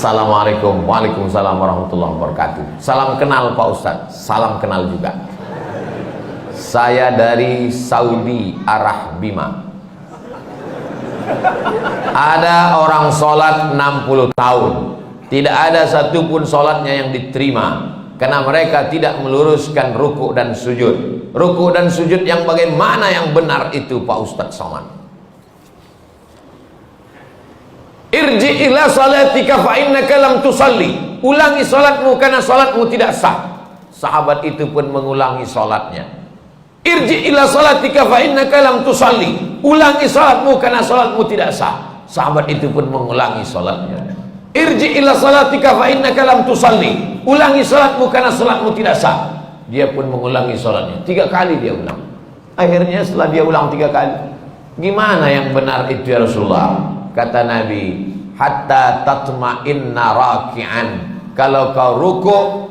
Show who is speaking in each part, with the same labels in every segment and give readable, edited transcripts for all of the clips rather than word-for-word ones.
Speaker 1: Assalamualaikum. Waalaikumsalam warahmatullahi wabarakatuh. Salam kenal Pak Ustadz. Salam kenal juga. Saya dari Saudi Arah Bima. Ada orang sholat 60 tahun, tidak ada satupun sholatnya yang diterima karena mereka tidak meluruskan ruku dan sujud. Ruku dan sujud yang bagaimana yang benar itu Pak Ustadz Somad? Irji ila salatika fa innaka lam tusalli. Ulangi salatmu karena salatmu tidak sah. Sahabat itu pun mengulangi salatnya. Irji ila salatika fa innaka lam tusalli. Ulangi salatmu karena salatmu tidak sah. Sahabat itu pun mengulangi salatnya. Irji ila salatika fa innaka lam tusalli. Ulangi salatmu karena salatmu tidak sah. Dia pun mengulangi salatnya. 3 kali dia ulang. Akhirnya setelah dia ulang 3 kali, gimana yang benar itu ya Rasulullah? Kata Nabi, hatta tatma'inna raki'an. Kalau kau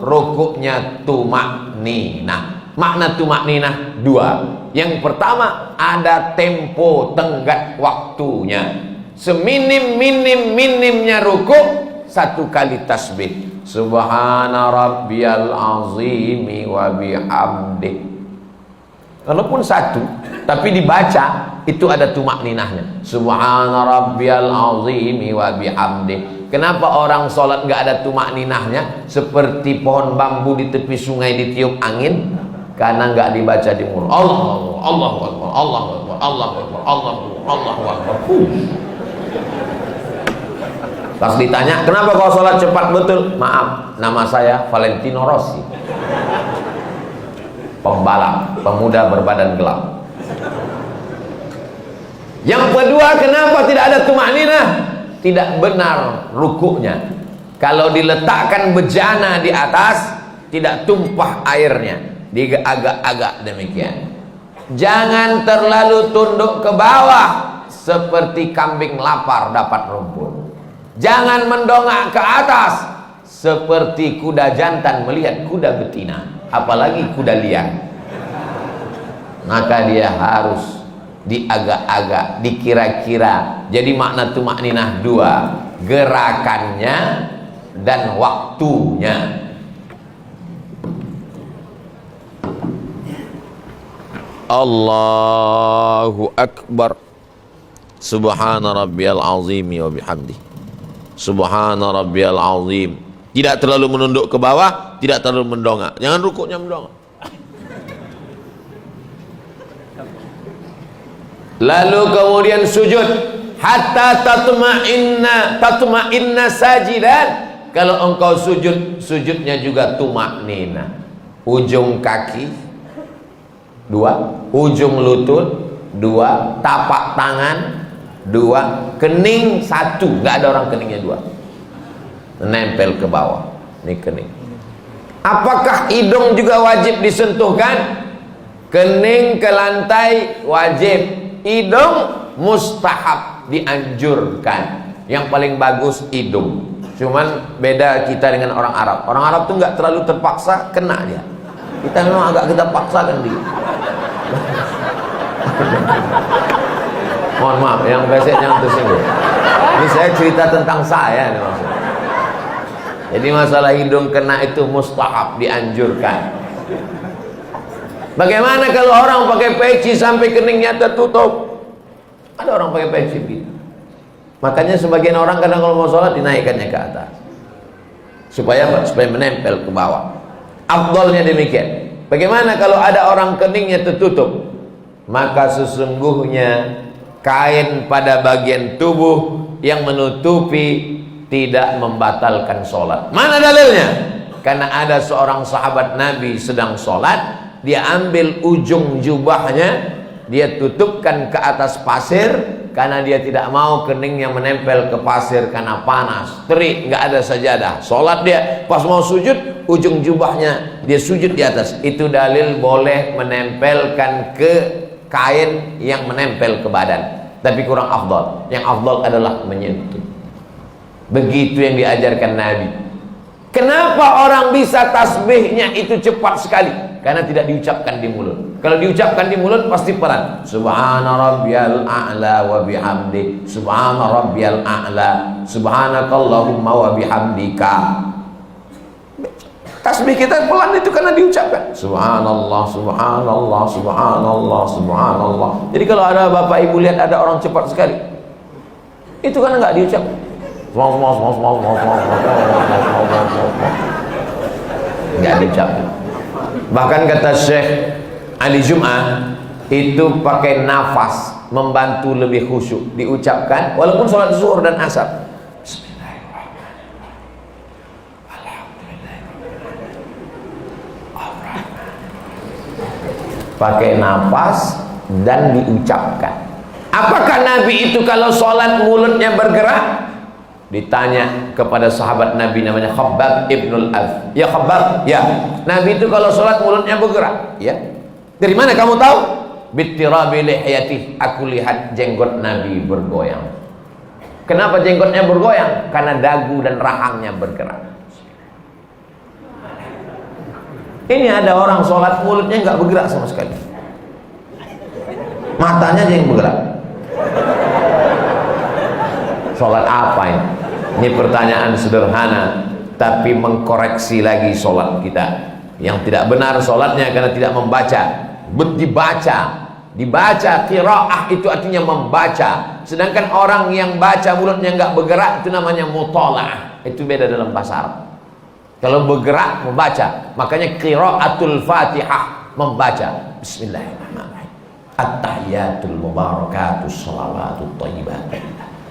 Speaker 1: rukuknya tumakninah. Makna tumakninah 2. Yang pertama, ada tempo tenggat waktunya. Seminim-minimnya rukuk 1 kali tasbih. Subhana rabbiyal azimi wa bihamdih. Walaupun 1, tapi dibaca itu ada tumakninahnya. Subhana rabbiyal azimi wa bihamdih. Kenapa orang sholat nggak ada tumakninahnya? Seperti pohon bambu di tepi sungai ditiup angin, karena nggak dibaca di mulut. Allahu Akbar, Allahu Akbar, Allahu Akbar, Allahu Akbar, Allahu Akbar. Pas ditanya, kenapa kau sholat cepat betul? Maaf, nama saya Valentino Rossi, pembalap, pemuda berbadan gelap. Yang kedua, kenapa tidak ada tumakninah? Tidak benar rukuknya. Kalau diletakkan bejana di atas, tidak tumpah airnya, diagak-agak demikian. Jangan terlalu tunduk ke bawah seperti kambing lapar dapat rumput. Jangan mendongak ke atas seperti kuda jantan melihat kuda betina, apalagi kuda liar. Maka dia harus diagak-agak, dikira-kira. Jadi makna tumakninah 2, gerakannya dan waktunya. Allahu Akbar. Subhana rabbiyal azimi wa bihamdi. Subhana rabbiyal azim. Tidak terlalu menunduk ke bawah, tidak terlalu mendongak. Jangan rukuknya mendongak. Lalu kemudian sujud hatta tatma'inna sajidan. Kalau engkau sujud, sujudnya juga tumakninah. Ujung kaki 2, ujung lutut 2, tapak tangan 2, kening 1. Nggak ada orang keningnya 2. Nempel ke bawah. Ini kening. Apakah hidung juga wajib disentuhkan? Kening ke lantai wajib. Hidung mustahab, dianjurkan. Yang paling bagus hidung. Cuman beda kita dengan orang Arab. Orang Arab tuh nggak terlalu terpaksa, kena dia. Kita memang agak kita paksakan dia. Mohon maaf, yang besek jangan tersinggung. Ini saya cerita tentang saya nih maksudnya. Jadi masalah hidung kena itu mustahab, dianjurkan. Bagaimana kalau orang pakai peci sampai keningnya tertutup? Ada orang pakai peci gitu. Makanya sebagian orang kadang kalau mau sholat dinaikkannya ke atas. Supaya apa? Supaya menempel ke bawah. Afdalnya demikian. Bagaimana kalau ada orang keningnya tertutup? Maka sesungguhnya kain pada bagian tubuh yang menutupi tidak membatalkan sholat. Mana dalilnya? Karena ada seorang sahabat Nabi sedang sholat, dia ambil ujung jubahnya, dia tutupkan ke atas pasir karena dia tidak mau keningnya menempel ke pasir karena panas, terik, nggak ada sajadah. Sholat dia, pas mau sujud, ujung jubahnya dia sujud di atas. Itu dalil boleh menempelkan ke kain yang menempel ke badan, tapi kurang afdal. Yang afdal adalah menyentuh. Begitu yang diajarkan Nabi. Kenapa orang bisa tasbihnya itu cepat sekali? karena tidak diucapkan di mulut. Kalau diucapkan di mulut pasti pelan. Subhana rabbiyal a'la wa bihamdi, subhana rabbiyal a'la, subhanakallahumma wa bihamdika. Tasbih kita pelan itu karena diucapkan. Subhanallah, subhanallah, subhanallah, subhanallah. Jadi kalau ada bapak ibu lihat ada orang cepat sekali, itu karena nggak diucapkan. Nggak diucapkan. Bahkan kata Syekh Ali Jum'ah, itu pakai nafas membantu lebih khusyuk diucapkan walaupun sholat zuhur dan asar. Pakai nafas dan diucapkan. Apakah Nabi itu kalau sholat mulutnya bergerak? Ditanya kepada sahabat Nabi namanya Khabbab ibnul Al. Ya Khabbab, ya. Nabi itu kalau sholat mulutnya bergerak. Ya. Dari mana kamu tahu? Bittirabi lihiyati. Aku lihat jenggot Nabi bergoyang. Kenapa jenggotnya bergoyang? Karena dagu dan rahangnya bergerak. Ini ada orang sholat mulutnya nggak bergerak sama sekali, matanya aja yang bergerak. Sholat apa ini? Ini pertanyaan sederhana, tapi mengkoreksi lagi sholat kita. Yang tidak benar sholatnya karena tidak membaca. Dibaca qiraah itu artinya membaca. Sedangkan orang yang baca mulutnya nggak bergerak itu namanya mutalaah. Itu beda dalam bahasa Arab. Kalau bergerak membaca, makanya qiraatul Fatihah membaca. Bismillahirrahmanirrahim. At-tahiyatul mubarakatus shalawatut thayyibat.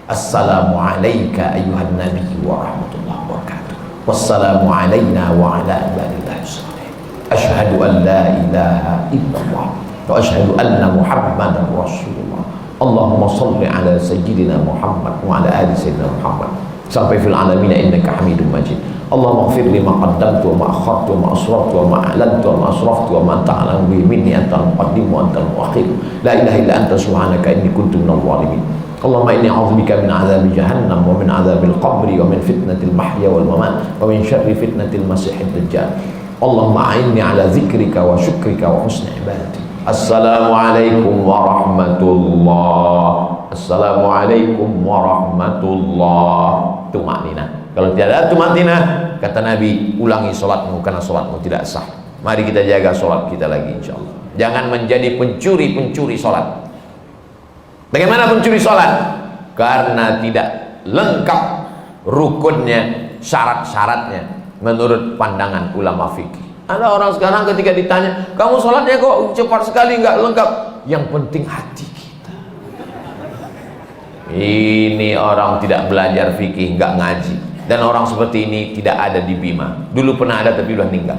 Speaker 1: Assalamu alayka ayyuhan nabiyyu wa rahmatullahi wa barakatuh. Wassalamu alayna wa ala ibadillahi sholihin. Asyhadu an la ilaha illallah wa asyhadu anna Muhammadan rasulullah. Allahumma shalli ala sayyidina Muhammad wa ala ali sayyidina Muhammad. Sampai fil alamin innaka Hamidum Majid. Allahumma ighfir li ma qaddamtu wa ma akhartu wa ma asraftu wa ma a'lantu wa ma asraftu wa ma anta a'lamu bihi minni antal muqaddim wa antal muakhir. La ilaha illa anta subhanaka inni kuntu minadh dhalimin. Allahumma inni a'udzubika min 'adzabi jahannam wa min 'adzabil qabri wa min fitnatil mahya wal mamat wa min syarri fitnatil masiihid dajjal. Allahumma a'inni 'ala dzikrika wa syukrika wa husni ibadati. Assalamualaikum warahmatullahi. Assalamualaikum warahmatullahi. Tumanina. Kalau tidak ada tumanina, kata Nabi, ulangi sholatmu karena sholatmu tidak sah. Mari kita jaga sholat kita lagi insyaallah. Jangan menjadi pencuri sholat. Bagaimana pencuri sholat? Karena tidak lengkap rukunnya, syarat-syaratnya menurut pandangan ulama fikih. Ada orang sekarang ketika ditanya, kamu sholatnya kok cepat sekali, nggak lengkap. Yang penting hati kita. Ini orang tidak belajar fikih, nggak ngaji. Dan orang seperti ini tidak ada di Bima. Dulu pernah ada tapi sudah meninggal.